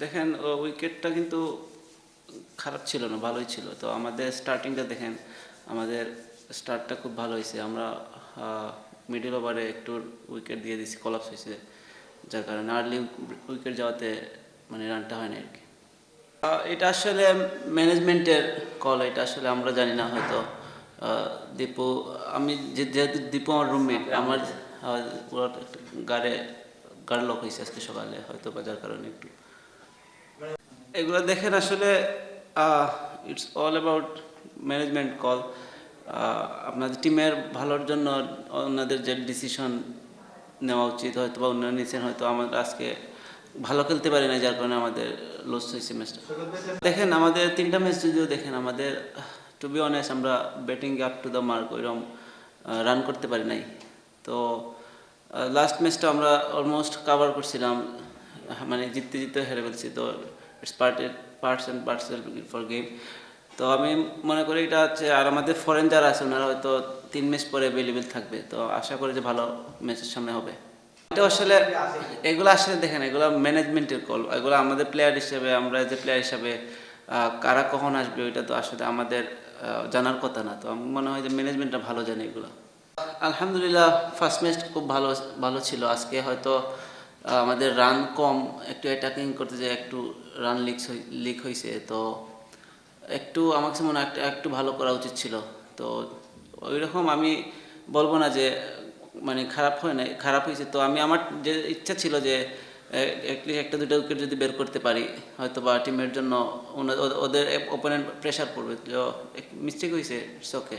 দেখেন উইকেটটা কিন্তু খারাপ ছিল না, ভালোই ছিল। তো আমাদের স্টার্টিংটা দেখেন, আমাদের স্টার্টটা খুব ভালো হয়েছে। আমরা মিডল ওভারে একটু উইকেট দিয়ে দিছি, কলাপস হয়েছে, যার কারণে আর্লি উইকেট যাওয়াতে মানে রানটা হয় না আর কি। এটা আসলে ম্যানেজমেন্টের কল, এটা আসলে আমরা জানি না। হয়তো দীপু, আমি যেহেতু দীপু আমার রুমমেট, আমার পুরো গাড়ে গাড় লক হয়েছে আজকে সকালে, হয়তো বা যার কারণে একটু এগুলো দেখেন আসলে it's all about management call. আপনাদের টিমের ভালোর জন্য ওনাদের যে ডিসিশন নেওয়া উচিত, হয়তো বা উন্নয়ন নিচ্ছেন, হয়তো আমাদের আজকে ভালো খেলতে পারি না, যার কারণে আমাদের লস হয়েছে ম্যাচটা। দেখেন আমাদের 3টা ম্যাচ যদিও দেখেন, আমাদের টু বি অনেস্ট আমরা batting up to the mark ওইরকম রান করতে পারি নাই। তো লাস্ট ম্যাচটা আমরা অলমোস্ট কাভার করছিলাম, মানে জিততে জিততে হেরে ফেলছি। তো it's parts and parcel for game. তো আমি মনে করি এটা হচ্ছে, আর আমাদের ফরেন যারা আছে ওনারা হয়তো 3 ম্যাচ পরে অ্যাভেলেবেল থাকবে। তো আশা করি যে ভালো ম্যাচের সামনে হবে। এটা আসলে এগুলো আসলে দেখেন, এগুলো ম্যানেজমেন্টের কল। এগুলো আমাদের প্লেয়ার হিসেবে, আমরা যে প্লেয়ার হিসেবে কারা কখন আসবে ওইটা তো আসলে আমাদের জানার কথা না। তো আমার মনে হয় যে ম্যানেজমেন্টটা ভালো জানে এগুলো। আলহামদুলিল্লাহ, ফার্স্ট ম্যাচ খুব ভালো ভালো ছিল। আজকে হয়তো আমাদের রান কম, একটু অ্যাটাকিং করতে যেয়ে একটু রান লিক হয়েছে। তো একটু আমার কাছে মনে হয় একটু ভালো করা উচিত ছিল। তো ওই রকম আমি বলবো না যে মানে খারাপ হয় না, খারাপ হয়েছে। তো আমি আমার যে ইচ্ছা ছিল যে অ্যাটলিস্ট একটা দুটো উইকেট যদি বের করতে পারি, হয়তো বা টিমের জন্য ওদের ওপোনেন্ট প্রেশার পড়বে। তো মিস্টেক হয়েছে, ইটস ওকে।